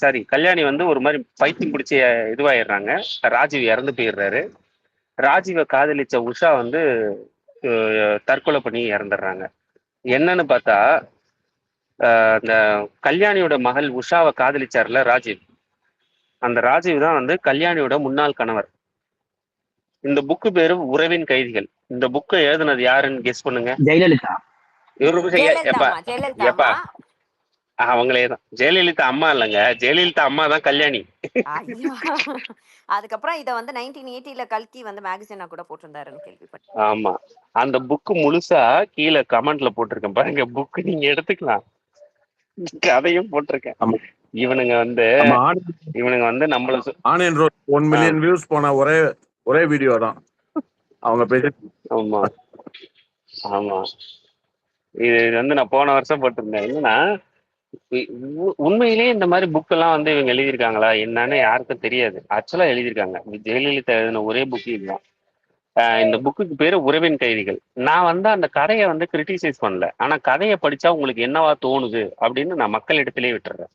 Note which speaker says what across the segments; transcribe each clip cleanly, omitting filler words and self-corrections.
Speaker 1: Sorry, Kalyani வந்து ஒரு மாதிரி பைத்தியம் பிடிச்சி இதுவாயிடுறாங்க. ராஜீவ் இறந்து போயிடுறாரு. ராஜீவை காதலிச்ச உஷா வந்து தற்கொலை பண்ணி இறந்துடுறாங்க. என்னன்னு பார்த்தா அந்த கல்யாணியோட மகள் உஷாவை காதலிச்சார்ல ராஜீவ், அந்த ராஜீவ் தான் வந்து கல்யாணியோட முன்னாள் கணவர். இந்த புக்கு பேரு உறவின் கைதிகள். இந்த புக்கை எழுதுனது யாருன்னு கெஸ் பண்ணுங்க.
Speaker 2: ஜெயலலிதா.
Speaker 1: எப்பா அவங்களே தான். ஜெயலலிதா அம்மா இல்லைங்க, ஜெயலலிதா அம்மா தான் கல்யாணி.
Speaker 3: அதுக்கப்புறம் இத வந்து 1980ல கல்கி வந்து மேகசினா கூட போட்டிருந்தாருன்னு கேள்விப்பட்டேன்.
Speaker 1: ஆமா, அந்த புக்கு முழுசா கீழே கமெண்ட்ல போட்டிருக்கேன் பாருங்க. புக்கு நீங்க எடுத்துக்கலாம், கதையும் போட்டிருக்கேன். இவனுங்க வந்து நம்மள
Speaker 4: ஆனியன் ரோட் 1 மில்லியன் வியூஸ் போன ஒரே வீடியோ தான் அவங்க பேசி.
Speaker 1: ஆமா ஆமா, இது வந்து நான் போன வருஷம் போட்டிருந்தேன். என்னன்னா உண்மையிலேயே இந்த மாதிரி புக் எல்லாம் வந்து இவங்க எழுதியிருக்காங்களா என்னன்னு யாருக்கும் தெரியாது. ஆக்சுவலா எழுதியிருக்காங்க. ஜெயலலிதா எழுதின ஒரே புக்கு இதுதான். இந்த புக்குக்கு பேரு உறவின் கைதிகள். நான் வந்து அந்த கதையை வந்து கிரிட்டிசைஸ் பண்ணல, ஆனா கதையை படிச்சா உங்களுக்கு என்னவா தோணுது அப்படின்னு நான் மக்கள் இடத்திலே விட்டுறேன்.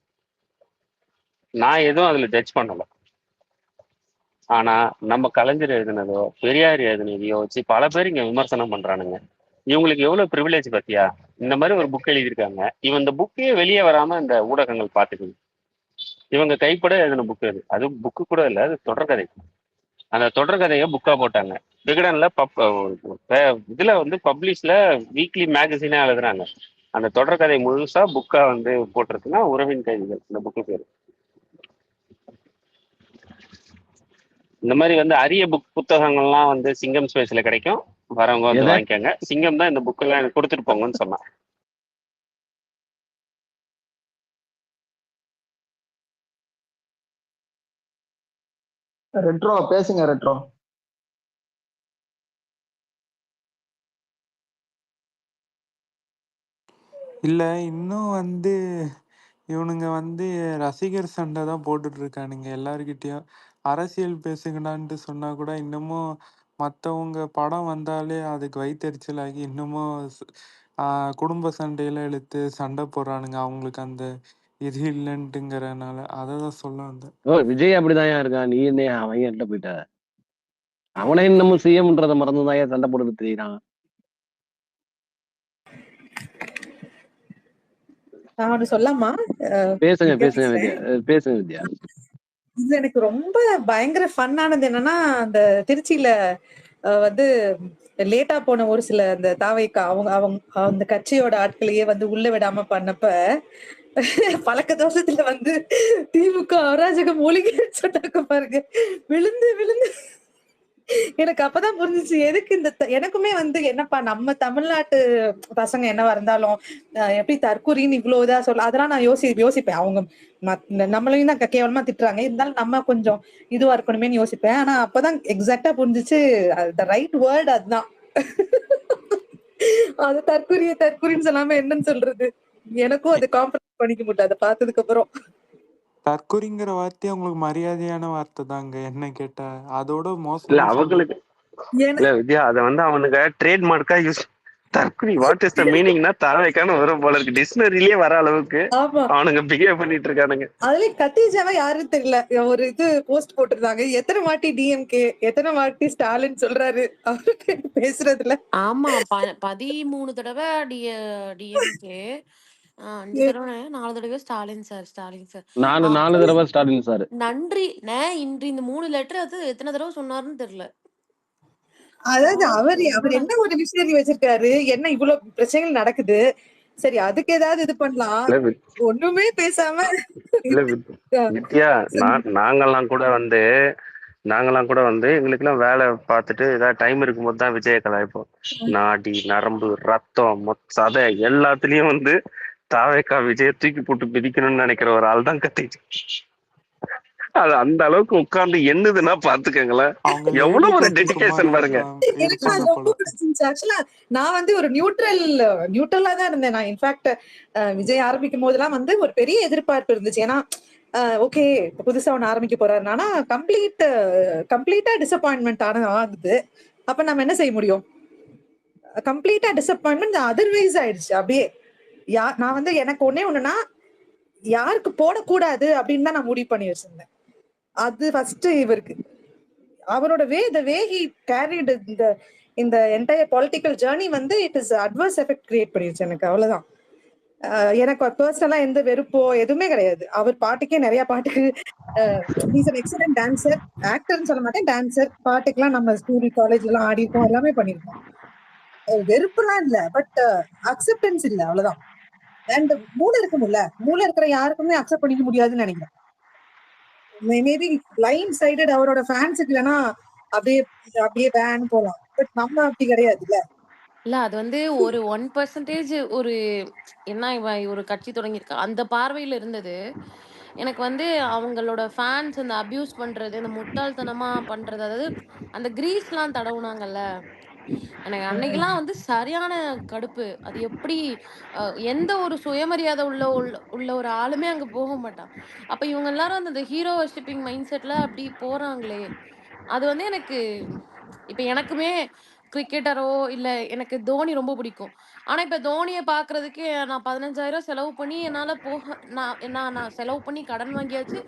Speaker 1: நான் எதுவும் அதுல ஜட்ஜ் பண்ணல. ஆனா நம்ம கலைஞர் எழுதினதோ பெரியார் எழுதினதையோ வச்சு பல பேர் இங்க விமர்சனம் பண்றானுங்க. இவங்களுக்கு எவ்வளவு ப்ரிவிலேஜ் பத்தியா? இந்த மாதிரி ஒரு புக் எழுதியிருக்காங்க. இவன் இந்த புக்கே வெளியே வராம இந்த ஊடகங்கள் பார்த்துக்குது. இவங்க கைப்பட எழுதின புக் அது புக்கு கூட இல்லை, அது தொடர்கதை. அந்த தொடர்கதையை புக்கா போட்டாங்க. விகடன்ல இதுல வந்து பப்ளிஷ்ல வீக்லி மேகசினா எழுதுறாங்க. அந்த தொடர்கதை முழுசா புக்கா வந்து போட்டிருக்குன்னா உறவின் கைதிகள் இந்த புக்கு பேரு. இந்த மாதிரி வந்து அரிய புத்தகங்கள்லாம் வந்து சிங்கம் ஸ்பேஸ்ல கிடைக்கும், வரவங்க வந்து வாங்கிக்கோங்க. சிங்கம் தான் இந்த புக்கெல்லாம் எனக்கு கொடுத்துட்டு போங்கன்னு சொன்னான்.
Speaker 2: ரெட்ரோ பேசுங்க. ரெட்ரோ
Speaker 5: இல்ல இன்னும் வந்து இவனுங்க வந்து ரசிகர் சண்டை தான் போட்டுட்டு இருக்கானுங்க எல்லாருக்கிட்டையும். அரசியல் பேசுங்கடான்ட்டு சொன்னா கூட இன்னமும் மற்றவங்க படம் வந்தாலே அதுக்கு வயிற்றுச்சலாகி இன்னமும் குடும்ப சண்டையில இழுத்து சண்டை போடுறானுங்க. அவங்களுக்கு அந்த இது இல்லைன்ட்டுங்கிறனால அதை தான் சொல்ல வந்தேன்.
Speaker 6: விஜய் அப்படிதான் இருக்கான். நீ என்ன அவன் என்கிட்ட போயிட்ட? அவனே இன்னமும் சிஎம்ன்றதை மறந்துதான் சண்டை போடுறது தெரியுறான்.
Speaker 7: நான் ஒண்ணு சொல்லாமா?
Speaker 6: பேசுங்க வித்யா.
Speaker 7: இது எனக்கு ரொம்ப பயங்கர ஃபன்னானது என்னன்னா, அந்த திருச்சியில வந்து லேட்டா போன ஒரு சில அந்த தாவைக்கா அவங்க அந்த கட்சியோட ஆட்களையே வந்து உள்ள விடாம பண்ணப்ப பழக்க தோஷத்துல வந்து திமுக அராஜகம் ஒழுங்குன்னு சொன்னாக்க பாருங்க. விழுந்து எனக்கு அப்பதான் புரிஞ்சிச்சு எதுக்கு இந்த எனக்குமே வந்து என்னப்பா நம்ம தமிழ்நாட்டு பசங்க என்னவா இருந்தாலும் எப்படி தற்கூரின்னு இவ்வளவு இதா சொல்ல அதெல்லாம் நான் யோசிப்பேன். அவங்க நம்மளையும் தான் கேவலமா திட்டுறாங்க, இருந்தாலும் நம்ம கொஞ்சம் இதுவா இருக்கணுமேன்னு யோசிப்பேன். ஆனா அப்பதான் எக்ஸாக்டா புரிஞ்சிச்சு ரைட் வேர்ட் அதுதான். அது தற்கூரின்னு சொல்லாம என்னன்னு சொல்றது, எனக்கும் அது காம்ப்ரமைஸ் பண்ணிக்க முடியாது அதை பார்த்ததுக்கு அப்புறம்.
Speaker 5: தற்கொலைங்கிற வார்த்தை அவங்களுக்கு மரியாதையான வார்த்தை தாங்க என்ன கேட்டா. அதோட மோசம்
Speaker 1: இல்ல அவங்களுக்கு இல்ல வித்யா, அத வந்து அவனுக்கு ட்ரேட்மார்க்கா யூஸ் தற்கொலை வாட் இஸ் த மீனிங்னா தாவைக்கான வரும் போல இருக்கு. டிக்ஷனரியிலே வர அளவுக்கு அவனுங்க பிஹேவ் பண்ணிட்டு இருக்கானுங்க.
Speaker 7: அதுல கத்திஜாவா யாருன்னு தெரியல, ஒரு இது போஸ்ட் போட்டிருந்தாங்க, எத்தனை வாட்டி டிஎம்கே எத்தனை வாட்டி ஸ்டாலின் சொல்றாரு அவருக்கு பேசுறதுல.
Speaker 3: ஆமா 13 தடவை டிஎம்கே, 5 தடவை 4 தடவை ஸ்டாலின் சார்
Speaker 6: 4 தடவை ஸ்டாலின் சார்.
Speaker 3: நன்றி. இன்று இந்த 3 லெட்டர் அது எத்தனை தடவை சொன்னாருன்னு தெரியல.
Speaker 7: அதாவது அவர் என்ன ஒரு விஷயம் வச்சிருக்காரு, என்ன இவ்வளவு பிரச்சனைகள் நடக்குது, சரி அதுக்கு ஏதாவது இது பண்ணலாம், ஒண்ணுமே பேசாம.
Speaker 1: வித்யா, நாங்கெல்லாம் கூட வந்து எங்களுக்கு எல்லாம் வேலை பார்த்துட்டு ஏதாவது டைம் இருக்கும்போது தான் விஜய கலாய்ப்போம். நாடி நரம்பு ரத்தம் சதை எல்லாத்துலயும் வந்து தாவேக்கா விஜய தூக்கி போட்டு பிதிக்கணும்னு நினைக்கிற ஒரு ஆள் தான் கத்திட்டு அது அந்த அளவுக்கு உட்கார்ந்து என்னதுன்னா பாத்துக்கங்களேன், எவ்வளவு ஒரு டெடிகேஷன் பாருங்க.
Speaker 7: நான் வந்து ஒரு நியூட்ரலா தான் இருந்தேன். நான் இன்ஃபேக்ட் விஜய் ஆரம்பிக்கும் போதெல்லாம் வந்து ஒரு பெரிய எதிர்பார்ப்பு இருந்துச்சு. ஏன்னா ஓகே புதுசா ஒண்ணு ஆரம்பிக்க போறாரு, ஆனா கம்ப்ளீட்டா டிசப்பாயின்மெண்ட் ஆனது. அப்ப நம்ம என்ன செய்ய முடியும்? கம்ப்ளீட்டா டிசப்பாயின்மெண்ட் அதர்வைஸ் ஆயிடுச்சு அப்படியே. நான் வந்து எனக்கு ஒண்ணுன்னா யாருக்கு போடக்கூடாது அப்படின்னு தான் நான் முடிவு பண்ணி வச்சிருந்தேன். அது ஃபர்ஸ்ட் இவருக்கு அவரோட த வே ஹி கேரிட் இந்த என்டையர் பொலிட்டிக்கல் ஜேர்னி வந்து it is adverse effect create பண்ணிருச்சு எனக்கு. அவ்வளவுதான். எனக்கு பர்சனலா எந்த வெறுப்போ எதுவுமே கிடையாது. அவர் பாட்டுக்கே நிறைய பாட்டுக்கு இஸ் அன் எக்ஸலன்ட் டான்சர், ஆக்டர்னு சொல்ல மாட்டேன், டான்சர். பாட்டுக்கெல்லாம் நம்ம ஸ்கூல் காலேஜ்ல எல்லாம் ஆடி இருக்கோம், எல்லாமே பண்ணிருக்கோம். வெறுப்புலாம் இல்ல, பட் அக்செப்டன்ஸ் இல்ல, அவ்வளவுதான். அண்ட் மூளை இருக்கணும்ல, மூளை இருக்கிற யாருக்குமே அக்செப்ட் பண்ணிக்க முடியாதுன்னு நினைக்கிறேன். மேபி பிளைண்ட் சைடட் அவரோட ஃபேன்ஸுக்கு இல்லைன்னா அப்படியே அப்படியே பேன் போலாம். பட் நம்ம அப்படி கிடையாதுல்ல.
Speaker 3: இல்ல அது வந்து ஒரு 1% ஒரு என்ன இவன் ஒரு கட்சி தொடங்கியிருக்கா அந்த பார்வையில இருந்தது. எனக்கு வந்து அவங்களோட ஃபேன்ஸ் அந்த அபியூஸ் பண்றது, இந்த முட்டாள்தனமா பண்றது, அதாவது அந்த கிரீஸ்லாம் தடவுனாங்கல்ல, எனக்கு அன்னைக்கெல்லாம் வந்து சரியான கடுப்பு. அது எப்படி எந்த ஒரு சுயமரியாதை உள்ள ஒரு ஆளுமே அங்க போக மாட்டான். அப்ப இவங்க எல்லாரும் அந்த ஹீரோ வர்ஷிப்பிங் மைண்ட் செட்ல அப்படி போறாங்களே, அது வந்து எனக்கு இப்ப எனக்குமே கிரிக்கெட்டரோ இல்ல எனக்கு தோனி ரொம்ப பிடிக்கும். ஆனா இப்ப தோனிய பார்க்கறதுக்கு நான் 15,000 செலவு பண்ணி என்னால நான் செலவு பண்ணி கடன் வாங்கியாச்சு.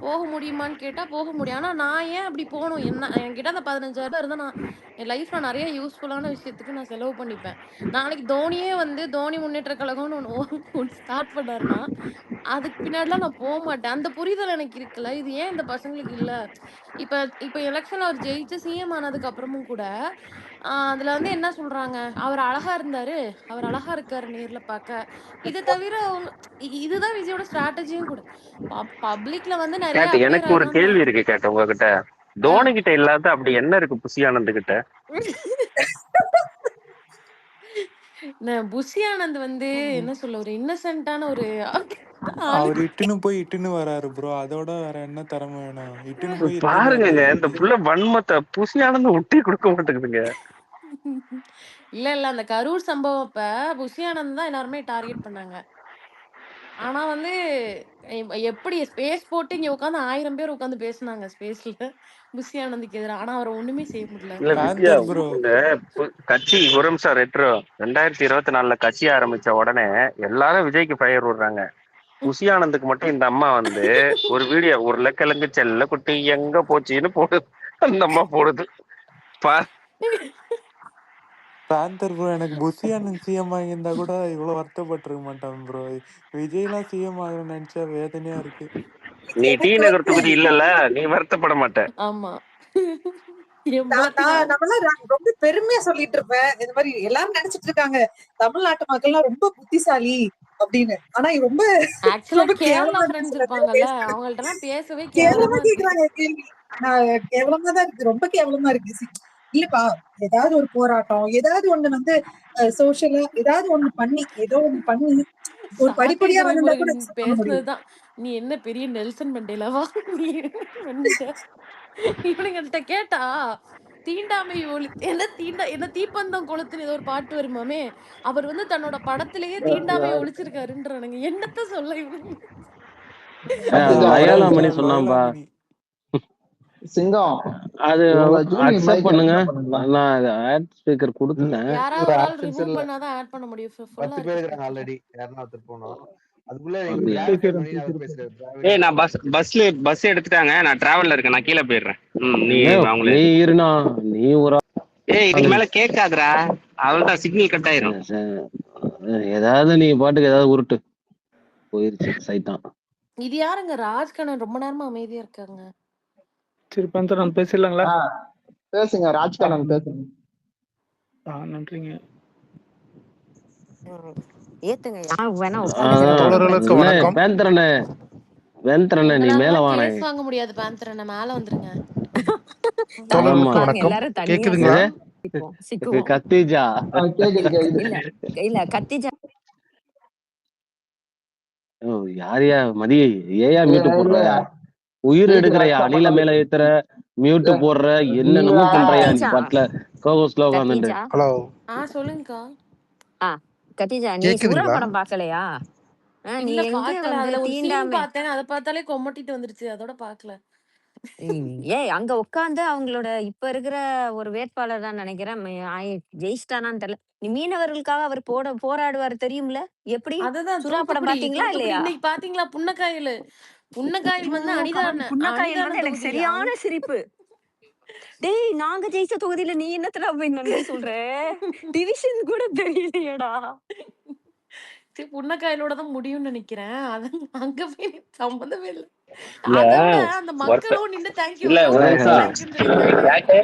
Speaker 3: போக முடியுமான்னு கேட்டா போக முடியும். ஆனா நான் ஏன் அப்படி போணும்? என்கிட்ட அந்த 15,000 இருந்தா நான் என் லைஃப்ல நெறைய யூஸ்ஃபுல்லான விஷயத்துக்கு நான் செலவு பண்ணிப்பேன். நாளைக்கு தோனியே வந்து தோனி முன்னேற்ற கழகம்னு ஒண்ணு ஸ்டார்ட் பண்ணாருன்னா, அதுக்கு பின்னாடிலாம் நான் போமாட்டேன். அந்த புரிதல் எனக்கு இருக்குல்ல. இது ஏன் இந்த பசங்களுக்கு இல்ல? இப்ப இப்ப எலக்ஷன்ல அவர் ஜெயிச்சு சிஎம் ஆனதுக்கு அப்புறமும் கூட, அதுல வந்து என்ன சொல்றாங்க? அவர் அழகா இருந்தாரு. அவர் அழகா இருக்காரு நேர்ல பாக்க. இத தவிர அவங்க இதுதான் விஜயோட ஸ்ட்ராட்டஜியும் கூட. பப்ளிக்ல வந்து நெறைய
Speaker 1: கேட்டு
Speaker 3: அப்பியர்
Speaker 1: எனக்கு ஒரு
Speaker 3: ஆகுறான்னு
Speaker 1: கேள்வி இருக்கு கேட்ட உங்ககிட்ட.
Speaker 3: ஆ.
Speaker 1: தோனி கிட்ட இல்லாத அப்படி என்ன இருக்கு புசி ஆனந்த் கிட்ட?
Speaker 3: புஷி ஆனந்த் வந்து என்ன சொல்ல ஒரு இன்னசென்ட்டான ஒரு ஆளு.
Speaker 5: அவர் இட்டுன்னு வராரு ப்ரோ. அதோட வேற என்ன திறமை வேணும்? இட்டுன்னு
Speaker 1: பாருங்க
Speaker 5: வராரு
Speaker 1: இந்த
Speaker 5: அவரு.
Speaker 1: புள்ள வன்மத்தை புசி ஆனந்த் ஒட்டி கொடுக்க மாட்டேங்குதுங்க.
Speaker 3: இல்ல அந்த கரூர் சம்பவம் அப்ப புஷி ஆனந்த் தான் எல்லாருமே டார்கெட் பண்ணாங்க. ஆனா வந்து எப்படி ஸ்பேஸ் போட்டு இங்க உட்காந்து 1000 பேர் உட்காந்து பேசுனாங்க ஸ்பேஸ்ல புஷி ஆனந்துக்கு எதிரா. ஆனா அவரை ஒண்ணுமே செய்ய முடியல.
Speaker 1: இல்ல வித்யா,
Speaker 5: பேந்தர் ப்ரோ.
Speaker 1: இந்த கட்சி ஒரு நிமிஷம் ரெட்ரோ 2024 கட்சி ஆரம்பிச்ச உடனே எல்லாரும் விஜய்க்கு ஃபயர் விடுறாங்க. புசி ஆனந்துக்கு மட்டும் இந்த அம்மா வந்து ஒரு வீடியோ உருளைக்கிழங்கு செல்ல குட்டி எங்க போச்சுன்னு போடுது. அந்த அம்மா போடுது பாரு.
Speaker 5: பேந்தர் ப்ரோ, எனக்கு புஷி ஆனந்த் சிஎம் ஆகியிருந்தா கூட இவ்வளவு வருத்தப்பட்டிருக்க மாட்டான் ப்ரோ. விஜய்லாம் சிஎம் ஆகணும்னு நினைச்சா வேதனையா இருக்கு.
Speaker 1: நீ டி
Speaker 7: எனக்கு
Speaker 1: நகர்
Speaker 7: வந்து
Speaker 1: தொகுதி இல்லல்ல, நீ வருத்தப்பட மாட்ட.
Speaker 3: ஆமா. எம்பாத்தி
Speaker 7: நம்மளாம் ரொம்ப பெருமையா சொல்லிட்டு இருப்பேன். இந்த மாதிரி எல்லாரும் நினைச்சிட்டு இருக்காங்க தமிழ்நாட்டு மக்கள்லாம் ரொம்ப புத்திசாலி அப்படின்னு. ஆனா இது ரொம்ப
Speaker 3: ஆக்சுவலா
Speaker 7: ரொம்ப
Speaker 3: கேரளா
Speaker 7: கேவலமா இருக்கு.
Speaker 3: ஃப்ரெண்ட்ஸ்
Speaker 7: சில பேர்
Speaker 3: இருப்பாங்கல்ல,
Speaker 7: பேசுறது
Speaker 3: அவங்கள்ட்ட எல்லாம் பேசவே
Speaker 7: கேவலமா
Speaker 3: கேவலமா இருக்கு.
Speaker 7: கேக்குறாங்க கேள்வி. கேவலமா தான் இருக்கு, ரொம்ப கேவலமா இருக்கு. இல்லப்பா, ஏதாவது ஒரு போராட்டம், ஏதாவது ஒண்ணு வந்து சோசியலா ஏதாவது ஒண்ணு பண்ணி ஒரு
Speaker 3: சாட்டை
Speaker 7: படிப்படியா வந்திருந்தா கூட
Speaker 3: துரைமுருகன்
Speaker 7: accept பண்ண முடியும்.
Speaker 3: பேசுனதுதான். நீ என்ன பெரிய நெல்சன் மண்டேலாவா? நீ வந்துட்ட. இவனுங்கள்ட்ட கேட்டா தீண்டாமை என்ன தீப்பந்தம் கொளுத்துன்னு ஏதோ ஒரு பாட்டு வருமாமே. அவர் வந்து தன்னோட படத்திலேயே தீண்டாமையை ஒழிச்சிருக்காருன்றானுங்க. என்னத்த சொல்ல இவனுங்க.
Speaker 6: அது
Speaker 2: கத்திஜா ஒரே
Speaker 6: லயோலாமணி
Speaker 2: நிமிஷம்.
Speaker 6: சொன்னான்பா.
Speaker 5: லயோலாமணி.
Speaker 2: சிங்கம்
Speaker 6: அது
Speaker 2: இவங்க ஜூனி
Speaker 6: அக்செப்ட்
Speaker 2: மைக்
Speaker 6: பண்ணுங்க.
Speaker 2: ஆஃப் பண்ணுங்களா?
Speaker 6: நான் ஆட் ஸ்பீக்கர் கொடுத்துட்டேன்.
Speaker 3: யாராவது
Speaker 8: ஒரு
Speaker 3: ஒரு ஆள்
Speaker 8: ஆப்ஷன்ஸ்
Speaker 3: ரிமூவ்
Speaker 8: இல்ல.
Speaker 3: பண்ணாதான் ஆட் பண்ண முடியும்.
Speaker 8: 10
Speaker 3: ஃபுல்லா
Speaker 8: பேர்
Speaker 3: இருக்கு
Speaker 8: இருக்காங்க
Speaker 3: ஸ்பீக்கர்ல.
Speaker 8: ஆல்ரெடி. யாருன்னா ஒருத்தர் போனோம். அதுக்குள்ள
Speaker 6: அப்படியா?
Speaker 8: கிளாரிஃபை பண்ணி அவர் பேசுறாரு.
Speaker 1: ஏய் நான் பஸ் எடுத்துட்டாங்க, நான் டிராவல்ல இருக்கேன், நான் கீழே போயிடுறேன். நீ அவங்களே
Speaker 6: நீ இருனா, நீ ஒரு
Speaker 1: ஏய் இதுக்கு மேல கேட்காதடா, அவள்தான் சிக்னல் கட் ஆயிரும்.
Speaker 6: ஏதாவது நீ பாட்டுக்கு ஏதாவது உருட்டு போயிருச்சு சைத்தான்.
Speaker 3: இது யாருங்க ராஜ்கண்ணன் ரொம்ப நேரமா அமைதியா இருக்காங்க?
Speaker 9: சரி பந்தரம் பேசிடலாங்களா?
Speaker 2: பேசுங்க ராஜ்கண்ணன் பேசுங்க.
Speaker 9: நன்றிங்க.
Speaker 10: ஏத்துங்க, யார் வேணா உட்காந்துக்கிறேன்.
Speaker 11: தோழர்களுக்கு வணக்கம்.
Speaker 6: பேந்தரனே நீ மேல
Speaker 3: உங்களால
Speaker 6: வானே.
Speaker 3: கேஸ் வாங்க முடியாது பேந்தரனை, மேல வந்துருங்க.
Speaker 11: தோழர்களுக்கு
Speaker 10: பாருங்க,
Speaker 11: வணக்கம்.
Speaker 10: எல்லாரும் தனியா
Speaker 11: கேக்குதுங்களா?
Speaker 10: சிக்குவோம்.
Speaker 6: கத்திஜா
Speaker 10: இல்ல கத்திஜா
Speaker 6: யாரையா மதி ஏயா மியூட் போடுற? உயிர் எடுக்கிறையா, அணில மேல ஏத்துற, மியூட் போடுற, என்னென்னமோ பண்றையா நீ பாட்டுல கோகோஸ்ல உட்காந்துட்டு.
Speaker 11: ஹலோ
Speaker 3: சொல்லுங்கக்கா.
Speaker 10: கத்திஜா, நீ சூரா
Speaker 11: கேக்குதுங்களா?
Speaker 10: படம் பாக்கலையா? நீ
Speaker 3: இல்ல
Speaker 10: எங்க
Speaker 3: பாக்கல.
Speaker 10: வந்து
Speaker 3: அதுல ஒரு சீன்
Speaker 10: தீண்டாமை
Speaker 3: பார்த்தேன், அதை பார்த்தாலே கொமட்டிட்டு வந்துருச்சு, அதோட பாக்கல.
Speaker 10: ஏய் அங்க உட்காந்து அவங்களோட இப்ப இருக்கிற ஒரு வேட்பாளர் தான் நினைக்கிறேன். ஜெயிச்சிட்டானான்னு தெரியல. நீ மீனவர்களுக்காக அவர் போராடுவாரு தெரியும்ல? எப்படி?
Speaker 3: அதுதான்
Speaker 10: சுறா படம்
Speaker 3: தூத்துக்குடி
Speaker 10: பாத்தீங்களா
Speaker 3: தூத்துக்குடி
Speaker 10: இல்லையா?
Speaker 3: இன்னைக்கு பாத்தீங்களா புன்னக்காயல் புன்னக்காயல் வந்து
Speaker 10: ஐயோ கடவுள்! புன்னக்காயல்
Speaker 3: அனிதான
Speaker 10: வந்து எனக்கு
Speaker 3: தொகுதி
Speaker 10: சரியான சிரிப்பு. டேய் நாங்க ஜெயிச்ச தொகுதியில நீ என்னத்தடா போய் நன்றி சொல்ற? டிவிஷன் கூட தெரியலையேடா.
Speaker 3: புன்னக்காயலோட தான் முடியும்னு நினைக்கிறேன். அது அங்க போய் சம்மந்தமே இல்ல.
Speaker 1: இல்ல
Speaker 3: அதை விட அந்த
Speaker 1: ஒருத்த
Speaker 3: மக்களும் நின்று தேங்க்யூ
Speaker 1: இல்ல
Speaker 3: ஐயோ
Speaker 1: ஒரு
Speaker 3: தேங்க்யூ
Speaker 1: நிமிஷம்
Speaker 3: தேங்க்யூன்னு சொல்லியிருக்காங்க.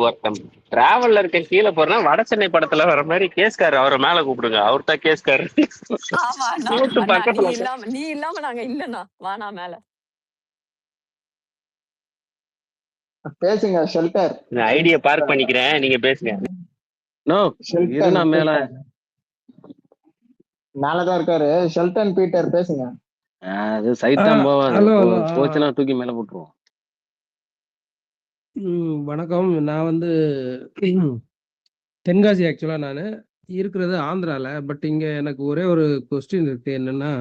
Speaker 1: ஒருத்தன் டிராவல்ல இருக்க கீழே போறனா வட சென்னை படத்துல வர மாதிரி கேஸ்காரு அவரை மேல கூப்பிடுங்க. அவர் தான் கேஸ்காரு.
Speaker 10: ஆமா அண்ணா
Speaker 1: கூப்பிட்டு
Speaker 10: அண்ணா
Speaker 1: பக்கத்துல
Speaker 10: நீ இல்லாம நாங்க இல்லண்ணா. வாண்ணா மேல.
Speaker 2: பேசுங்க ஷெல்டர்.
Speaker 1: ஐடியா பார்க் பண்ணிக்கிறேன், நீங்க பேசுங்க.
Speaker 6: நோ
Speaker 2: ஷெல்டன்
Speaker 6: இருண்ணா மேல.
Speaker 2: மேலதான் இருக்காரு. ஷெல்டன் பீட்டர் பேசுங்க.
Speaker 6: அது சைட்டான் போவாது.
Speaker 11: ஹலோ ஹலோ
Speaker 6: போச்சுன்னா தூக்கி மேல போட்டுருவோம்.
Speaker 11: வணக்கம். நான் வந்து தென்காசி ஆக்சுவலா நான் இருக்கிறது ஆந்திரால. பட் இங்க எனக்கு ஒரே ஒரு கொஸ்டின் இருக்கு. என்னன்னா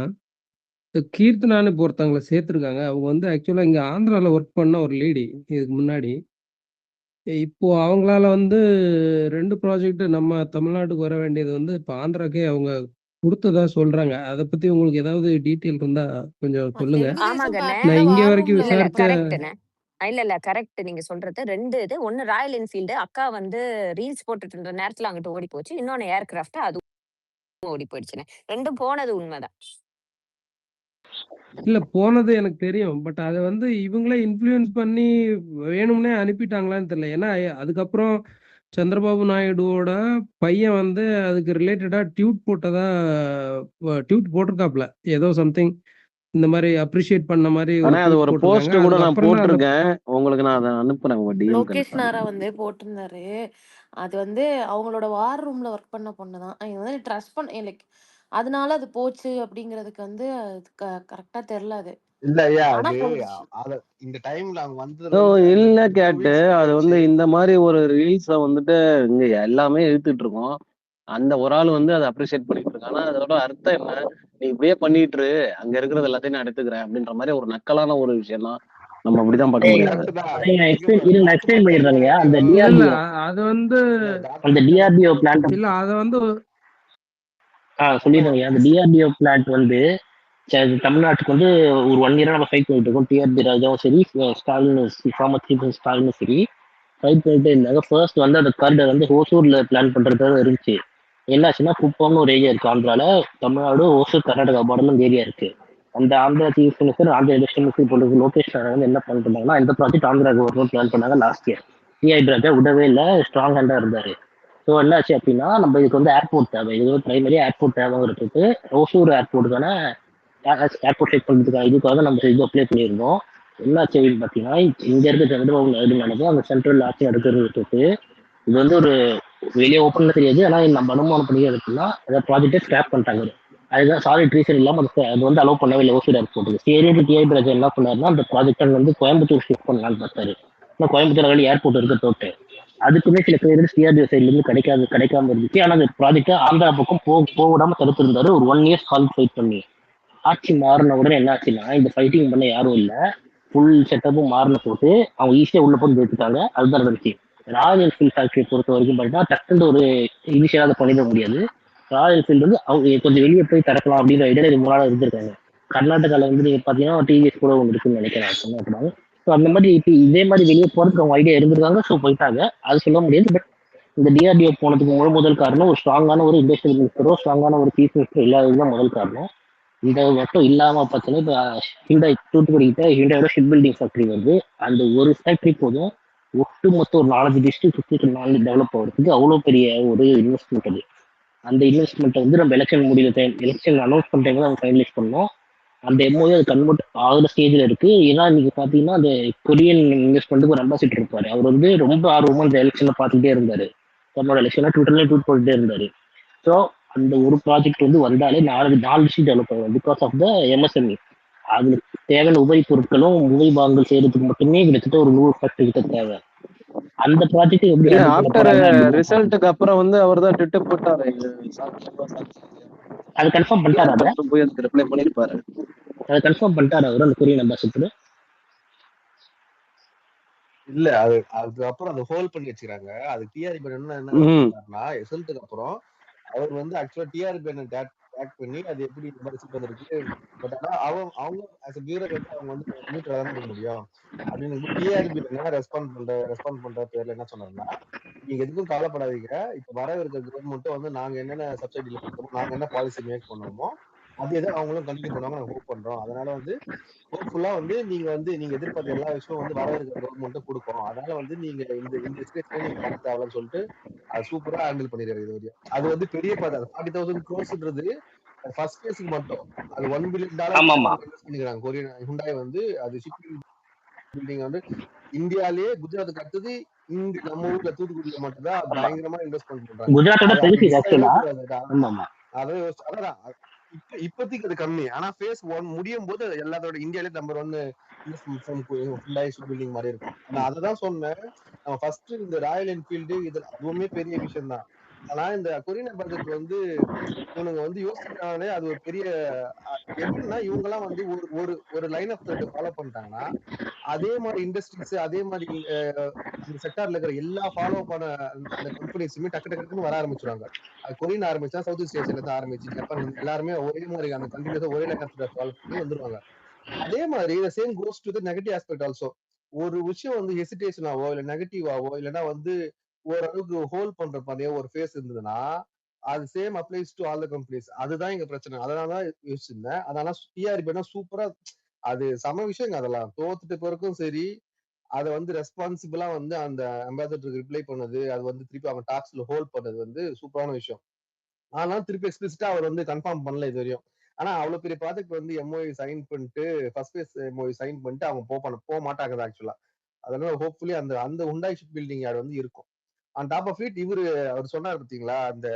Speaker 11: கீர்த்தனான்னு இப்போ ஒருத்தவங்களை சேர்த்துருக்காங்க. அவங்க வந்து ஆக்சுவலா இங்க ஆந்திரால ஒர்க் பண்ண ஒரு லேடி இதுக்கு முன்னாடி. இப்போ அவங்களால வந்து 2 ப்ராஜெக்ட் நம்ம தமிழ்நாட்டுக்கு வர வேண்டியது வந்து இப்போ ஆந்திராக்கே அவங்க கொடுத்ததா சொல்றாங்க. அதை பத்தி உங்களுக்கு ஏதாவது டீட்டெயில் இருந்தா கொஞ்சம் சொல்லுங்க.
Speaker 3: தெலுங்கு தேசம்
Speaker 10: ஆமாங்கண்ணே.
Speaker 3: பார்ட்டில
Speaker 11: நான் இங்க
Speaker 3: வார்
Speaker 11: வரைக்கும்
Speaker 3: ரூம்ல
Speaker 10: இல்ல
Speaker 11: விசாரிச்ச
Speaker 10: கரெக்ட்ண்ணே. இல்ல கரெக்ட் நீங்க சொல்றது. 2 இது. ஒண்ணு ராயல் என்ஃபீல்டு அக்கா வந்து ரீல்ஸ் போட்டுட்டு இருந்த நேரத்துல அங்கிட்டு ஓடி போச்சு. இன்னொன்னு ஏர்கிராஃப்ட் அதுவும் ஓடி போயிடுச்சுண்ணே. 2ம் போனது உண்மைதான்.
Speaker 11: இல்ல போனது எனக்கு தெரியும். பட் அத வந்து இவங்களே இன்ஃப்ளூயன்ஸ் பண்ணி வேணும்னே அனுப்பிட்டாங்களான்னு தெரியல. ஏன்னா அதுக்கப்புறம் சந்திரபாபு நாயுடுவோட பையன் வந்து அதுக்கு ரிலேட்டடா ட்வீட் போட்டிருக்காப்ல. ஏதோ சம்திங் இந்த மாதிரி அப்ரிஷியேட் பண்ண மாதிரி ஒரு
Speaker 6: ஆனா அது
Speaker 11: ட்வீட்
Speaker 6: ஒரு
Speaker 11: போட்டிருக்காங்க.
Speaker 6: போஸ்ட் கூட நான்
Speaker 11: அதுக்கப்புறம் தான் அந்த
Speaker 6: போட்டிருக்கேன். உங்களுக்கு நான் அதை அனுப்புறேன் உங்க டிஎம்
Speaker 3: லோகேஷ்
Speaker 6: கனெக்ட்
Speaker 3: நாரா வந்து போட்டிருந்தாரு. அது வந்து அவங்களோட வார் ரூம்ல ஒர்க் பண்ண பொண்ணு தான். இது வந்து ட்ரஸ்ட் பண்ண லைக் அதனால அது போச்சு அப்படிங்கிறதுக்கு வந்து கரெக்டா தெரியல அது.
Speaker 8: இல்ல ஐயா
Speaker 3: ஆனா
Speaker 8: அது இந்த டைம்ல அவங்க வந்ததுல
Speaker 6: ஸோ
Speaker 8: இருந்து
Speaker 6: இல்ல
Speaker 8: அந்த 2
Speaker 6: கேட்டு
Speaker 8: வீக்ஸ்
Speaker 6: அது வந்து
Speaker 8: கழிச்சு
Speaker 6: இந்த மாதிரி ஒரு ரீல்ஸை வந்துட்டு இங்க எல்லாமே இழுத்துட்டு இருக்கோம். அந்த ஒரு ஆள் வந்து அதை அப்ரிஷியேட் பண்ணிட்டு இருக்கான். ஆனா அதோட அர்த்தம் என்ன? நீ இப்படியே பண்ணிட்டு இரு, அங்க இருக்கிறது எல்லாத்தையும் நான் எடுத்துக்கிறேன் அப்படின்ற மாதிரி ஒரு நக்கலான ஒரு விஷயம் தான். நம்ம அப்படிதான் பார்க்க முடியாது.
Speaker 8: கரெக்ட் தான்.
Speaker 12: நான்
Speaker 8: எங்க
Speaker 12: எக்ஸ்பிளைன் பண்ணிடுறேங்க. அந்த
Speaker 11: இல்ல இல்ல
Speaker 12: டிஆர்டிஓ
Speaker 11: அது வந்து
Speaker 12: அந்த டிஆர்டிஓ பிளான்ட்
Speaker 11: இல்ல அத வந்து
Speaker 12: சொல்லிடுறேங்க. அந்த டிஆர்டிஓ பிளான்ட் வந்து தமிழ்நாட்டுக்கு வந்து ஒரு 1 இயரா நம்ம ஃபைட் பண்ணிட்டு இருக்கோம். டிஆர்பி ராஜாவும் சரி, ஸ்டாலின் ஃபார்மர் சீஃப் ஸ்டாலினும் சரி ஃபைட் பண்ணிட்டே இருந்தாங்க. ஃபர்ஸ்ட் வந்து அந்த காரிடர் வந்து ஓசூர்ல பிளான் பண்றதுக்காக இருந்துச்சு. என்னாச்சுன்னா குப்பம்னு ஒரு ஏரியா இருக்கு ஆந்திரால. தமிழ்நாடு, ஓசூர், கர்நாடகா பார்டர்ல இந்த ஏரியா இருக்கு. அந்த Andhra chief minister, Andhra industrial minister போட்டு லோகேஷ் நாராயணன் வந்து என்ன பிளான் பண்ணாங்கன்னா, இந்த ப்ராஜெக்ட் ஆந்திராவுக்கு வரணும்னு பிளான் பண்ணாங்க லாஸ்ட் இயர். டிஐபி ராஜா விடவே இல்லை, ஸ்ட்ராங் ஹேண்டா இருந்தாரு. ஸோ என்னாச்சு அப்படின்னா, நம்ம இதுக்கு வந்து ஏர்போர்ட் தேவை. இது வந்து பிரைமரி ஏர்போர்ட் தேவைங்கிறதுக்கு ஓசூர் ஏர்போர்ட்டுக்கான ஏர்போர்ட் செக் பண்ணுறதுக்கான இதுக்காக நம்ம இது அப்ளை பண்ணியிருந்தோம். என்னாச்சு அப்படின்னு பார்த்தீங்கன்னா, இங்க இருக்க சந்திரபாபு நாயுடு நடக்கும் அந்த சென்ட்ரல் ஆட்சி நடக்கிறது. இது வந்து ஒரு வெளியே ஓப்பன்ல தெரியாது. ஆனா நம்ம அனுமானம் பண்ணி இருக்குன்னா அந்த ப்ராஜெக்டை ஸ்கிராப் பண்ணிட்டாங்க. அதுதான் சாலிட் ரீசன் இல்லாம அது வந்து அலோவ் பண்ணவே இல்லை ஓசூர் ஏர்போர்ட்டுக்கு. சரின்னு டிஐபி ராஜா என்ன பண்ணாருன்னா, அந்த ப்ராஜெக்டை வந்து கோயம்புத்தூர் ஷிஃப்ட் பண்ணலான்னு பார்த்தாரு. ஆனால் கோயம்புத்தூர் ஆல்ரெடி ஏர்போர்ட் இருக்க தோட்டு அதுக்குமே சில கிளியரன்ஸ் டிஆர்டிஓ சைட்ல இருந்து கிடைக்காம இருந்துச்சு. ஆனா அந்த ப்ராஜெக்ட் ஆந்திரா பக்கம் போக விடாம தடுத்திருந்தாரு ஒரு 1 இயர்ஸ் கால் ஃபைட் பண்ணி. ஆட்சி மாறின உடனே என்ன ஆச்சுன்னா, இந்த ஃபைட்டிங் பண்ண யாரும் இல்லை, ஃபுல் செட்டப்பும் மாறின போட்டு அவங்க ஈஸியா உள்ள போட்டு ஜெயிச்சுட்டாங்க. அதுதான் நடந்துச்சு. ராயல் என்ஃபீல்ட் ஃபேக்டரி பொறுத்த வரைக்கும் பார்த்தீங்கன்னா டக்குன்னு ஒரு இனிஷியலாக அதை பண்ணிட முடியாது. ராயல் என்ஃபீல்டு வந்து அவங்க கொஞ்சம் வெளியே போய் திறக்கலாம் அப்படின்ற ஐடியா இது முன்னாடி இருந்திருக்காங்க. கர்நாடகாவில் வந்து நீங்க பார்த்தீங்கன்னா டிவிஎஸ் கூட ஒன்று இருக்குன்னு நினைக்கிறேன் கர்நாடகா. ஸோ அந்த மாதிரி இப்போ இதே மாதிரி வெளியே போறதுக்கு அவங்க ஐடியா இருந்திருக்காங்க. ஸோ போயிட்டாங்க, அது சொல்ல முடியாது. பட் இந்த டிஆர்டிஓ போனதுக்கு முதல் காரணம் ஒரு ஸ்ட்ராங்கான ஒரு இண்டஸ்ட்ரியல் மினிஸ்டரோ ஸ்ட்ராங்கான ஒரு சீஃப் மினிஸ்டரோ இல்லாததுதான் முதல் காரணம். இந்த மட்டும் இல்லாம பார்த்தீங்கன்னா இப்போ ஹிண்டாய் தூத்துக்குடி கிட்ட ஹிண்டாயோட ஷிப் பில்டிங் ஃபேக்டரி வருது. அந்த ஒரு ஃபேக்டரி போதும் ஒட்டுமொத்த ஒரு 4 டிஸ்ட்ரிக்ட் சுற்றி டெவலப் ஆகிறதுக்கு அவ்வளோ பெரிய ஒரு இன்வெஸ்ட்மெண்ட் அது. அந்த இன்வெஸ்ட்மெண்ட்டை வந்து நம்ம எலெக்ஷன் அனௌன்ஸ் பண்ணுற டைம் நம்ம ஃபைனலைஸ் பண்ணோம். அந்த எம்ஓஏ அது கன்வெர்ட் ஆகிற ஸ்டேஜில் இருக்கு. ஏன்னா நீங்க பார்த்தீங்கன்னா அந்த கொரியன் இன்வெஸ்ட்மெண்ட்டுக்கு ஒரு அம்பாசிடர் இருப்பாரு. அவர் வந்து ரொம்ப ஆர்வமாக அந்த எலெக்ஷனை பார்த்துட்டே இருந்தாரு. தன்னோட எலெக்ஷனை ட்விட்டர்லேயே ட்வீட் பண்ணிட்டே இருந்தாரு. ஸோ அந்த ஒரு ப்ராஜெக்ட் வந்து வந்தாலே 4 டிஸ்ட்ரிக்ட் டெவலப் ஆகும் பிகாஸ் ஆஃப் த எம்எஸ்எம்இ. அதுக்கு தேவையான உபரி பொருட்களும் உபரி பாகங்கள் செய்யறதுக்கு மட்டுமே கிட்டத்தட்ட ஒரு 100 ஃபேக்டரி கிட்ட தேவை. அந்த ப்ராஜெக்ட் எப்படி
Speaker 6: ஆஃப்டர் ரிசல்ட்டுக்கு அப்புறம் வந்து அவர் தான் ட்விட்டர் போட்டாரு.
Speaker 12: அது கன்ஃபார்ம் பண்ணிட்டாரு.
Speaker 6: போய் அதுக்கு ரிப்ளை பண்ணிருப்பாரு.
Speaker 12: அதை கன்ஃபார்ம் பண்ணிட்டாரு அவர் அந்த கொரியன் அம்பாசிடர்.
Speaker 8: இல்ல அதுக்கப்புறம் அந்த ஹோல்ட் பண்ணி வச்சுக்கிறாங்க. அது டிஆர்பி என்ன
Speaker 6: ம்
Speaker 8: பண்ணாருன்னா ரிசல்ட்டுக்கு அப்புறம் அவர் வந்து ஆக்சுவலா டிஆர்பி டேக் பண்ணி அது எப்படி இந்த மாதிரி ரிசல்ட் வந்திருக்கு. பட் ஆனா அவங்க as a bureaucrat அவங்க வந்து நியூட்ரலா தானே இருக்க முடியும். அப்படின்னு டிஆர்பி என்ன ரெஸ்பாண்ட் பண்ற பேர்ல என்ன சொன்னாருன்னா, நீங்க எதுக்கும் கவலைப்படாதீங்க. இப்ப வர இருக்க கவர்மெண்ட்டும் வந்து நாங்க என்னென்ன சப்சிடில கொடுத்தோமோ, நாங்க என்ன பாலிசி மேக் பண்ணுவோமோ, அதே தான் அவங்களும் கண்டினியூ பண்ணுவாங்க நாங்க ஹோப் பண்றோம். அதனால வந்து ஹோப்ஃபுல்லா வந்து நீங்க எதிர்பார்த்த எல்லா விஷயமும் வந்து வர இருக்கிற கவர்மெண்ட்டும் கொடுக்கும். அதனால வந்து நீங்க இந்த இந்த சிச்சுவேஷனே நீங்க பண்ண தேவையில்லன்னு சொல்லிட்டு அது சூப்பரா ஹேண்டில் பண்ணிருக்காரு இது வரையும். அது வந்து பெரிய அது 40,000 crores ஃபர்ஸ்ட் பேஸுக்கு மட்டும். அது $1 billion
Speaker 12: ஆமா
Speaker 8: கிட்ட
Speaker 12: ஆமா
Speaker 8: அவங்க இன்வெஸ்ட் பண்ணிக்கிறாங்க. கொரியன் ஹுண்டாய் வந்து அது ஷிப்பிங் பில்டிங் வந்து இந்தியாலேயே குஜராத்துக்கு அடுத்தது நம்ம ஊர்ல தூத்துக்குடியில மட்டும் தான்
Speaker 12: ஆமா
Speaker 8: பயங்கரமா இன்வெஸ்ட்மெண்ட் பண்றாங்க.
Speaker 12: குஜராத்தோட
Speaker 8: அது
Speaker 12: பெருசு
Speaker 8: மிஸ் ஆயிடவே
Speaker 12: ஆக்சுவலா.
Speaker 8: கூடாது.
Speaker 12: ஆமா ஆமா
Speaker 8: அதான் அதான் இப்போதைக்கு அது கம்மி. ஆனா phase 1 முடியும் போது எல்லாத்தோட இந்தியாலே நம்பர் 1 ஹுண்டாய் ஷிப் பில்டிங் மாதிரி இருக்கும். நான் அததான் சொன்னேன். நம்ம ஃபர்ஸ்ட் இந்த ராயல் என்ஃபீல்டு இது அதுவுமே பெரிய விஷயம் தான். ஆனா இந்த கொரியன் ப்ராஜெக்ட் வந்து இவனுங்க வந்து யோசிக்கிறாங்களே அது ஒரு பெரிய எப்படின்னா இவங்க எல்லாம் வந்து ஒரு ஒரு ஒரு லைன் ஆஃப் த்ரெட் ஃபாலோ பண்ணிட்டாங்கன்னா அதே மாதிரி இண்டஸ்ட்ரீஸ் அதே மாதிரி அந்த செக்டார்ல இருக்கிற எல்லா ஃபாலோ பண்ண அந்த கம்பெனிஸுமே டக்கு டக்கு டக்குன்னு வர ஆரம்பிச்சிருவாங்க. அது கொரியன் ஆரம்பிச்சா சவுத் ஈஸ்ட் ஏஷியால இருந்து ஆரம்பிச்சு ஜப்பான்ல இருந்து எல்லாருமே ஒரே மாதிரி அந்த கண்டினியூஸா ஒரே லைன் ஆஃப் ஃபாலோ பண்ணி வந்துருவாங்க. அதே மாதிரி the same goes to the negative aspect also. ஒரு விஷயம் வந்து ஹெசிடேஷன் ஆவோ இல்ல நெகட்டிவ் ஆவோ இல்லைன்னா வந்து ஓரளவுக்கு ஹோல்ட் பண்ற மாதிரியோ ஒரு ஃபேஸ் இருந்ததுன்னா அது same applies to all the companies. அதுதான் எங்க பிரச்சனை. அதனாலதான் யோசிச்சிருந்தேன். அதனால டிஆர்பி சூப்பரா அது சம விஷயங்க. அதெல்லாம் தோத்துட்டு பிறக்கும் சரி அதை வந்து ரெஸ்பான்சிபிளா வந்து அந்த அம்பாசடருக்கு ரிப்ளை பண்ணது அது வந்து திருப்பி அவங்க டாக்ஸ்ல ஹோல்ட் பண்ணது வந்து சூப்பரான விஷயம். ஆனா திருப்பி எக்ஸ்பிளிசிட்டா அவர் வந்து கன்ஃபார்ம் பண்ணல இது வரையும். ஆனா அவ்வளவு பெரிய ப்ராஜெக்ட் வந்து எம்ஓஐ சைன் பண்ணிட்டு ஃபர்ஸ்ட் பேஸ் எம்ஓஐ சைன் பண்ணிட்டு அவங்க போக மாட்டாங்க ஆக்சுவலா. அதனால ஹோப்ஃபுல்லி அந்த அந்த ஹுண்டாய் ஷிப் பில்டிங் யார்டு வந்து இருக்கும். ஆன் டாப் ஆஃப் இட் அவர் சொன்னார் பார்த்தீங்களா அந்த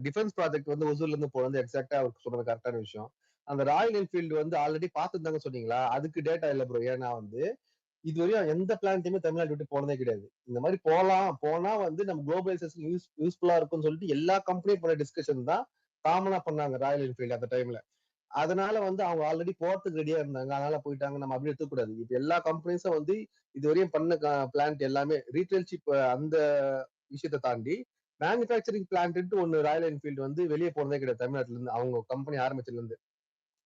Speaker 8: டிஃபென்ஸ் ப்ராஜெக்ட் வந்து ஒசூர்ல இருந்து போறது எக்ஸாக்டா அவருக்கு சொன்னது கரெக்டான விஷயம். அந்த ராயல் என்ஃபீல்டு வந்து ஆல்ரெடி பார்த்துருந்தாங்க சொன்னீங்களா, அதுக்கு டேட்டா இல்லை ப்ரோ. ஏன்னா வந்து இதுவரையும் எந்த பிளான்ட்டையுமே தமிழ்நாட்டு விட்டு போனதே கிடையாது. இந்த மாதிரி போனா வந்து நம்ம குளோபலைசேஷன் யூஸ்ஃபுல்லா இருக்கும்னு சொல்லிட்டு எல்லா கம்பெனியும் பண்ண டிஸ்கஷன் தான் காமனா பண்ணாங்க ராயல் என்ஃபீல்டு அந்த டைம்ல. அதனால வந்து அவங்க ஆல்ரெடி போறதுக்கு ரெடியா இருந்தாங்க. அதனால போயிட்டாங்க. நம்ம அப்படி எடுத்துக்கூடாது. இப்ப எல்லா கம்பெனிஸும் வந்து இதுவரையும் பண்ண பிளான்ட் எல்லாமே ரீட்டைல் ஷிப் அந்த விஷயத்தை தாண்டி மேனுஃபேக்சரிங் பிளான்ட் ஒன்னு ராயல் என்ஃபீல்டு வந்து வெளியே போனதே கிடையாது தமிழ்நாட்டுல இருந்து அவங்க கம்பெனி ஆரம்பிச்சதுல இருந்து.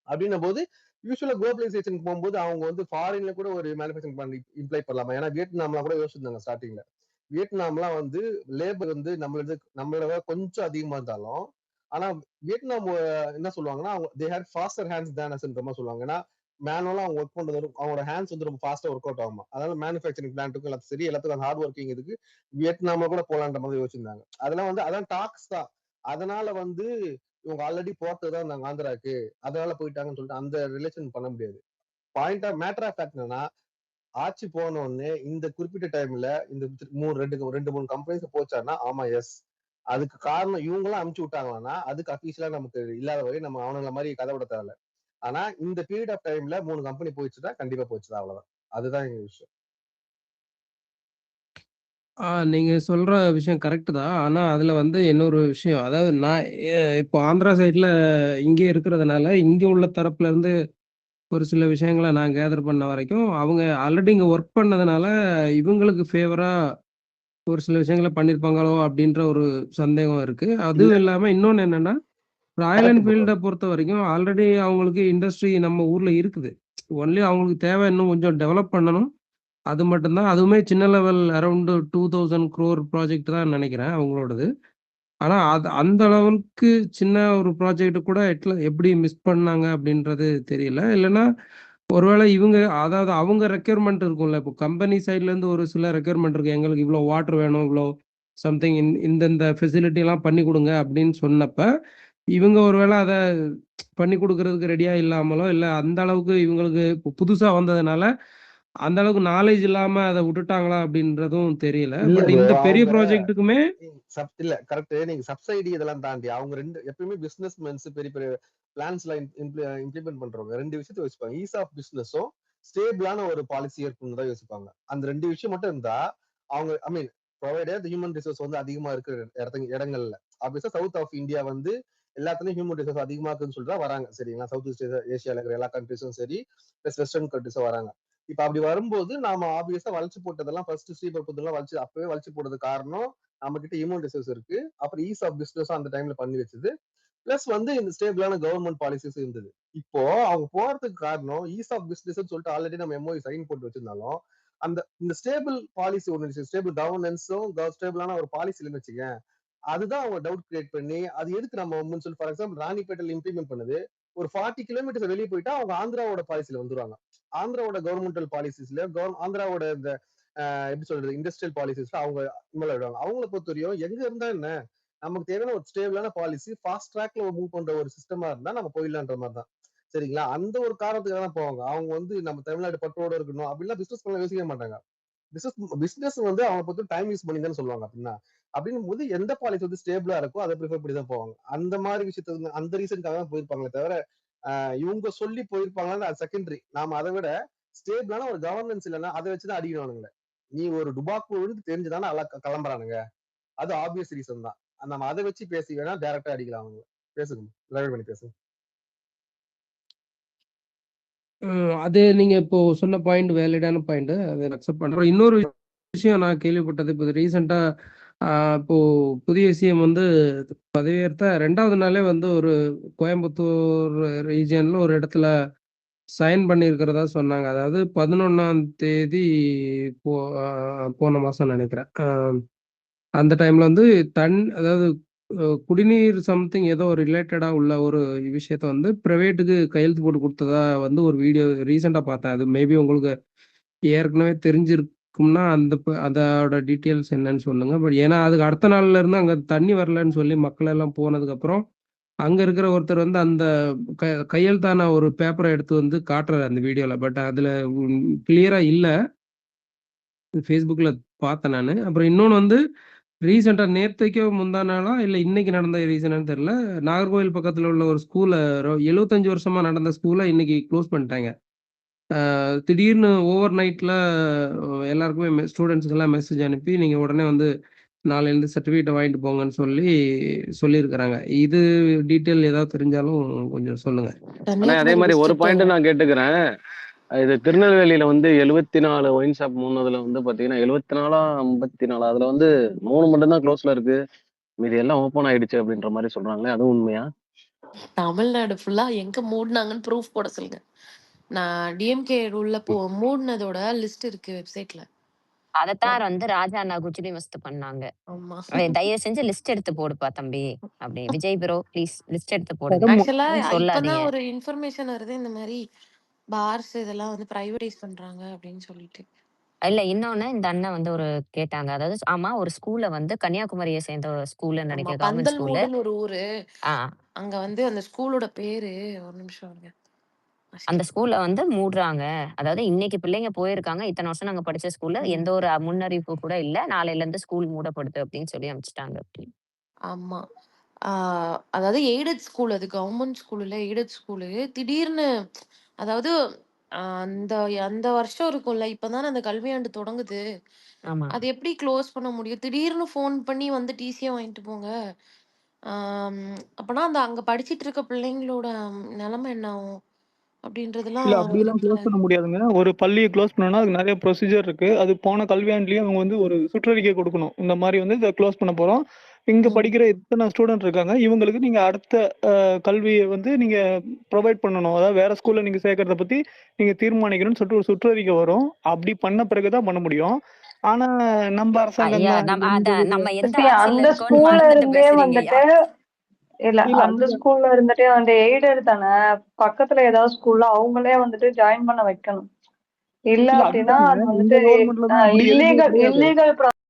Speaker 8: அப்படின்னும் போது யூஸ்வலா குளோபலைசேஷன் போகும்போது அவங்க வந்து ஃபாரின்ல கூட ஒரு மேனுஃபேக்சரிங் பண்ணி இம்ப்ளை பண்ணலாமா. ஏன்னா வியட்நாம்லாம் கூட யோசிச்சிருந்தாங்க ஸ்டார்டிங்ல. வியட்நாம்லாம் வந்து லேபர் வந்து நம்மளோட கொஞ்சம் அதிகமா இருந்தாலும் ஆனா வியட்நாம் என்ன சொல்லுவாங்கன்னா தே ஹேட் ஃபாஸ்டர் ஹேண்ட்ஸ் தேன் அஸ்ன்ற மாதிரி சொல்லுவாங்க. ஏன்னா மேனுவலா அவங்க ஒர்க் பண்றது அவங்களோட ஹேண்ட்ஸ் வந்து ரொம்ப ஃபாஸ்டா ஒர்க் அவுட் ஆகுமா. அதனால மேனுஃபேக்சரிங் பிளான்ட்டுக்கும் எல்லாத்துக்கும் சரி எல்லாத்துக்கும் ஹார்ட் ஒர்க்கிங் இதுக்கு வியட்நாம கூட போலான்ற மாதிரி யோசிச்சிருந்தாங்க. அதெல்லாம் வந்து அதான் டாக்ஸ் தான். அதனால வந்து இவங்க ஆல்ரெடி போறதுதான் நாங்க ஆந்திராக்கு அதனால போயிட்டாங்கன்னு சொல்லிட்டு அந்த ரிலேஷன் பண்ண முடியாது. Point of matter of fact என்னன்னா ஆட்சி போன உடனே இந்த குறிப்பிட்ட டைம்ல இந்த ரெண்டு மூணு கம்பெனிஸ் போச்சான்னா ஆமா எஸ் அதுக்கு காரணம் இவங்களாம் அமுச்சு விட்டாங்களான்னா அதுக்கு அபிஷியலா நமக்கு இல்லாத வரை நம்ம அவனுங்க மாதிரி கதை விட தேவையில்ல. ஆனா இந்த பீரியட் ஆஃப் டைம்ல 3 கம்பெனி போயிடுச்சுன்னா கண்டிப்பா போயிடுச்சுதான். அவ்வளவுதான். அதுதான் எங்க விஷயம்.
Speaker 11: நீங்க சொல்ற விஷயம் கரெக்ட் தான். ஆனா அதுல வந்து இன்னொரு விஷயம், அதாவது நான் இப்போ ஆந்திரா சைட்ல இங்கே இருக்கிறதுனால இங்க உள்ள தரப்புல இருந்து ஒரு சில விஷயங்களை நான் கேதர் பண்ண வரைக்கும் அவங்க ஆல்ரெடி இங்க ஒர்க் பண்ணதுனால இவங்களுக்கு ஃபேவரா ஒரு சில விஷயங்களை பண்ணியிருப்பாங்களோ அப்படின்ற ஒரு சந்தேகம் இருக்கு.
Speaker 8: இல்ல
Speaker 11: அதுவும் இல்லாம இன்னொன்னு என்னன்னா, ராயல்
Speaker 8: கரெக்ட் ப்ரோ.
Speaker 11: என்ஃபீல்டை பொறுத்த வரைக்கும் ஆல்ரெடி அவங்களுக்கு இண்டஸ்ட்ரி நம்ம ஊர்ல இருக்குது. ஒன்லி அவங்களுக்கு தேவை இன்னும் கொஞ்சம் டெவலப் பண்ணணும். அது மட்டும்தான். அதுவுமே சின்ன லெவல் அரௌண்ட் 2000 crore ப்ராஜெக்ட் தான் நினைக்கிறேன் அவங்களோடது. ஆனா அது அந்த லெவலுக்கு சின்ன ஒரு ப்ராஜெக்ட் கூட எப்படி மிஸ் பண்ணாங்க அப்படின்றது தெரியல. இல்லைன்னா ஒருவேளை இவங்க, அதாவது அவங்க ரெக்யர்மெண்ட் இருக்கும்ல, இப்போ கம்பெனி சைட்ல இருந்து ஒரு சில ரெக்யர்மெண்ட் இருக்கு, எங்களுக்கு இவ்வளோ வாட்டர் வேணும், இவ்வளோ சம்திங் இந்த ஃபெசிலிட்டி எல்லாம் பண்ணி கொடுங்க அப்படின்னு சொன்னப்ப இவங்க ஒருவேளை அதை பண்ணி கொடுக்கறதுக்கு ரெடியா இல்லாமலோ இல்ல அந்த அளவுக்கு இவங்களுக்கு இப்போ புதுசா வந்ததுனால அந்த அளவுக்கு நாலேஜ் இல்லாம அதை விட்டுட்டாங்களா அப்படின்றதும் தெரியல.
Speaker 8: இல்ல
Speaker 11: பட்
Speaker 8: ப்ரோ
Speaker 11: இந்த பெரிய
Speaker 8: அவங்க
Speaker 11: ப்ராஜெக்ட்டுக்குமே
Speaker 8: இல்ல கரெக்ட். நீங்க சப்சைடி இதெல்லாம் தாண்டி அவங்க எப்பயுமே பிசினஸ் மென்ஸ் பெரிய பெரிய பிளான்ஸ் எல்லாம் இம்ப்ளிமெண்ட் பண்றவங்க ரெண்டு விஷயத்த யோசிப்பாங்க. ஈஸ் ஆஃப் பிசினஸும் ஸ்டேபிளான ஒரு பாலிசி இருக்குன்னு தான் யோசிப்பாங்க. அந்த ரெண்டு விஷயம் மட்டும் இருந்தா அவங்க ஐ மீன் ப்ரொவைடர் ஹியூமன் ரிசோர்ஸ் வந்து அதிகமா இருக்கிற இடங்கள்ல ஆப்வியஸா சவுத் ஆஃப் இந்தியா வந்து எல்லாத்துலயும் ஹியூமன் ரிசோர்ஸ் அதிகமா இருக்குன்னு சொல்லிட்டு வராங்க. சரிங்களா, சவுத் ஈஸ்ட் ஏசியால இருக்கிற எல்லா கண்ட்ரிஸும் சரி பிளஸ் வெஸ்டர்ன் கண்ட்ரிஸும் வராங்க. இப்ப அப்படி வரும்போது நாம ஆப்வியஸா வளைச்சு போட்டதெல்லாம் ஃபர்ஸ்ட் ஸ்ரீபெரும்புதூர்லாம் அப்பவே வளைச்சு போட்டது காரணம் நம்ம கிட்ட ஹியூமன் ரிசோர்ஸ் இருக்கு, அப்புறம் ஈஸ் ஆஃப் பிசினஸ் அந்த டைம்ல பண்ணி வச்சது, பிளஸ் வந்து இந்த ஸ்டேபிளான கவர்மெண்ட் பாலிசிஸ் இருந்தது. இப்போ அவங்க போறதுக்கு காரணம் ஈஸ் ஆஃப் பிசினஸ் சொல்லிட்டு ஆல்ரெடி நம்ம எம்ஓஐ சைன் போட்டு வச்சிருந்தாலும் இந்த ஸ்டேபிள் பாலிசி ஒன்று, ஸ்டேபிள் கவர்னன்ஸும் ஸ்டேபிளான ஒரு பாலிசி இல்லைன்னு வச்சுக்கேன், அதுதான் அவங்க டவுட் கிரியேட் பண்ணி அது எதுக்கு நம்ம சொல்லி ஃபார் எக்ஸாம்பிள் ராணிப்பேட்டையில் இம்ப்ளிமெண்ட் பண்ணுது, ஒரு 40 கிலோமீட்டர்ஸ் வெளியே போயிட்டா அவங்க ஆந்திராவோட பாலிசியில வந்துருவாங்க. ஆந்திராவோட கவர்மெண்டல் பாலிசிஸ்ல ஆந்திராவோட இந்த எப்படி சொல்றது இண்டஸ்ட்ரியல் பாலிசிஸ்ல அவங்க இன்வால்வ் ஆயிடுவாங்க. அவங்கள பொறுத்தவரையும் எங்க இருந்தா என்ன, நமக்கு தேவையான ஒரு ஸ்டேபிளான பாலிசி ஃபாஸ்ட் ட்ராக்ல மூவ் பண்ற ஒரு சிஸ்டமா இருந்தா நம்ம போயிடலான்ற மாதிரி தான். சரிங்களா? அந்த ஒரு காரணத்துக்காக தான் போவாங்க. அவங்க வந்து நம்ம தமிழ்நாடு பற்றோட இருக்கணும் அப்படிலாம் பிசினஸ் பண்ண யோசிக்க மாட்டாங்க. பிசினஸ் வந்து அவங்க பொறுத்த டைம் யூஸ் பண்ணி தான் சொல்லுவாங்க. அப்படின்னா அப்படின்னு போது எந்த பாலிசி வந்து ஸ்டேபிளா இருக்கோ அதை ப்ரிஃபர் பண்ணி தான் போவாங்க. அந்த மாதிரி விஷயத்துக்கு அந்த ரீசனுக்காக தான் போயிருப்பாங்களே தவிர இவங்க சொல்லி போயிருப்பாங்கன்னு அது செகண்டரி. நாம அதை விட ஸ்டேபிளான ஒரு கவர்னன்ஸ் இல்லைன்னா அதை வச்சுதான் அடிக்கணும்னுங்களே. நீ ஒரு டுபாக்கு தெரிஞ்சுதானே கிளம்புறானுங்க, அது ஆப்வியஸ் ரீசன் தான். நம்ம அதை வச்சு பேசி வேணா டைரக்டா அடிக்கலாம். அவங்க பேசுங்க, ரிவைவ் பண்ணி பேசுங்க.
Speaker 11: அது நீங்க இப்போ சொன்ன பாயிண்ட் வேலிடான பாயிண்ட், அதை அக்செப்ட் பண்றோம். இன்னொரு விஷயம் நான் கேள்விப்பட்டது, இப்போ ரீசெண்டா இப்போ புதிய சிஎம் வந்து பதவியேற்ற 2வது நாளே வந்து ஒரு கோயம்புத்தூர் ரீஜியன்ல ஒரு இடத்துல சைன் பண்ணியிருக்கிறதா சொன்னாங்க. அதாவது 11ஆம் தேதி போன மாசம் நினைக்கிறேன். அந்த டைம்ல வந்து அதாவது குடிநீர் சம்திங் ஏதோ ரிலேட்டடா உள்ள ஒரு விஷயத்த வந்து பிரைவேட்டுக்கு கையெழுத்து போட்டு கொடுத்ததா வந்து ஒரு வீடியோ ரீசெண்டா பார்த்தேன். அது மேபி உங்களுக்கு ஏற்கனவே தெரிஞ்சிருக்கும்னா அதோட டீட்டெயில்ஸ் என்னன்னு சொல்லுங்க. பட் ஏன்னா அதுக்கு அடுத்த நாள்ல இருந்து அங்க தண்ணி வரலன்னு சொல்லி மக்கள் எல்லாம் போனதுக்கு அப்புறம் அங்க இருக்கிற ஒருத்தர் வந்து அந்த கையெழுத்தான ஒரு பேப்பரை எடுத்து வந்து காட்டுறாரு அந்த வீடியோல. பட் அதுல கிளியரா இல்ல, ஃபேஸ்புக்ல பார்த்தேன் நான். அப்புறம் இன்னொன்று வந்து ரீசெண்டா நேத்தைக்கோ முந்தா நாளா இல்லை இன்னைக்கு நடந்த ரீசனான்னு தெரியல, நாகர்கோவில் பக்கத்துல உள்ள ஒரு ஸ்கூல்ல 75 வருஷமா நடந்த ஸ்கூலை இன்னைக்கு க்ளோஸ் பண்ணிட்டாங்க. திடீர்னு ஓவர் நைட்ல எல்லாருக்குமே ஸ்டூடெண்ட்ஸுக்கெல்லாம் மெசேஜ் அனுப்பி நீங்க உடனே வந்து நாளையிலேருந்து சர்டிஃபிகேட்டை வாங்கிட்டு போங்கன்னு சொல்லியிருக்கிறாங்க. இது டீட்டெயில் ஏதாவது தெரிஞ்சாலும் கொஞ்சம் சொல்லுங்க.
Speaker 6: அதே மாதிரி ஒரு பாயிண்ட் நான் கேட்டுக்கிறேன். இது திருநெல்வேலியில வந்து 74 ஒயின் ஷாப் மூணுதுல வந்து பாத்தீங்கன்னா 74 54 அதுல வந்து 3 மட்டும் தான் க்ளோஸ்ல இருக்கு, மீதி எல்லாம் ஓப்பன் ஆயிடுச்சு அப்படின்ற மாதிரி சொல்றாங்களே, அதுவும் உண்மையா?
Speaker 3: தமிழ்நாடு ஃபுல்லா எங்க மூடினாங்கன்னு ப்ரூஃப் போட சொல்லுங்க. நான் டிஎம்கே உள்ள மூடினதோட லிஸ்ட் இருக்கு வெப்சைட்ல.
Speaker 10: அதத்தான் வந்து ராஜா அண்ணா குஜிலி மஸ்து பண்ணாங்க.
Speaker 3: ஆமா.
Speaker 10: தயவு செஞ்சு லிஸ்ட் எடுத்து போடுப்பா தம்பி. அப்படி விஜய் ப்ரோ ப்ளீஸ் லிஸ்ட் எடுத்து போடுங்க.
Speaker 3: ஆக்சுவலா
Speaker 10: சொல்லாதீங்க.
Speaker 3: இப்பதான் ஒரு இன்ஃபர்மேஷன் வருது, இந்த மாதிரி பார்ஸ் இதெல்லாம் வந்து பிரைவேடைஸ் பண்றாங்க அப்படின்னு சொல்லிட்டு.
Speaker 10: இல்ல இன்னொன்னு இந்த அண்ணன் வந்து ஒரு கேட்டாங்க, அதாவது ஆமா ஒரு ஸ்கூல்ல வந்து கன்னியாகுமரியை சேர்ந்த ஸ்கூல்னு நினைக்கிறேன், கவர்மெண்ட் ஸ்கூல்ல.
Speaker 3: பந்தல்மூடுன்னு ஒரு ஊரு, அங்க வந்து அந்த ஸ்கூலோட பேரு ஒரு நிமிஷம் வருங்க.
Speaker 10: அந்த ஸ்கூல்ல வந்து மூடுறாங்க. அதாவது இன்னைக்கு பிள்ளைங்க போயிருக்காங்க, இத்தனை வருஷம் நாங்க படிச்ச ஸ்கூல்ல எந்த ஒரு முன்னறிவிப்பு கூட இல்ல, நாளையில இருந்து ஸ்கூல் மூடப்படுது அப்படின்னு சொல்லி அனுப்பிச்சிட்டாங்க அப்படின்னு.
Speaker 3: ஆமா. அதாவது எய்டட் ஸ்கூல், அது கவர்மெண்ட் ஸ்கூல் இல்ல, எய்டட் ஸ்கூலு. திடீர்னு அதாவது அந்த அந்த வருஷம் இருக்கும்ல, இப்பதானே அந்த கல்வியாண்டு தொடங்குது,
Speaker 10: ஆமா
Speaker 3: அது எப்படி க்ளோஸ் பண்ண முடியும்? திடீர்னு ஃபோன் பண்ணி வந்து டிசியை வாங்கிட்டு போங்க. அப்பனா அங்க படிச்சிட்டு இருக்க பிள்ளைங்களோட நிலைமை என்ன ஆகும் அப்படின்றதெல்லாம்
Speaker 9: இல்ல அப்படியெல்லாம் க்ளோஸ் பண்ண முடியாதுங்க. ஒரு பள்ளியை க்ளோஸ் பண்ணணும்னா அதுக்கு நிறைய ப்ரொசீஜர் இருக்கு. அது போன கல்வியாண்டுலயே அவங்க வந்து ஒரு சுற்றறிக்கை கொடுக்கணும், இந்த மாதிரி வந்து இதை க்ளோஸ் பண்ண போறோம், இங்க படிக்கிற இத்தனை ஸ்டூடெண்ட் இருக்காங்க, இவங்களுக்கு நீங்க அடுத்த கல்வியை வந்து நீங்க ப்ரொவைட் பண்ணணும், அதாவது வேற ஸ்கூல்ல நீங்க சேர்க்கறத பத்தி நீங்க தீர்மானிக்கணும்னு சொல்லிட்டு ஒரு சுற்றறிக்கை வரும். அப்படி பண்ண பிறகுதான் பண்ண முடியும். ஆனா நம்ம அரசாங்கம்
Speaker 10: ஐயா
Speaker 9: தான்
Speaker 10: நம்ம எந்த
Speaker 13: See,
Speaker 10: ஆட்சியில
Speaker 13: அந்த
Speaker 10: இருக்கோம்னு
Speaker 13: ஸ்கூல்ல
Speaker 10: மறந்துட்டு
Speaker 13: இருந்தே
Speaker 10: பேசுறீங்க
Speaker 13: வந்துட்டு
Speaker 10: ஐயா.
Speaker 13: இல்ல
Speaker 9: இல்ல
Speaker 13: அந்த
Speaker 9: அதுதான்
Speaker 13: ஸ்கூல்ல இருந்துட்டே வந்து எய்டட் தானே, பக்கத்துல ஏதாவது ஸ்கூல்ல அவங்களே வந்துட்டு ஜாயின் பண்ண வைக்கணும். இல்ல
Speaker 9: இல்ல
Speaker 13: அப்படின்னா
Speaker 9: அதுதாங்க
Speaker 13: அது
Speaker 9: இந்த
Speaker 13: வந்துட்டு
Speaker 9: கவர்மெண்ட்ல தான் அப்படி எதுவுமே கிடையாது.
Speaker 13: இல்லீகல்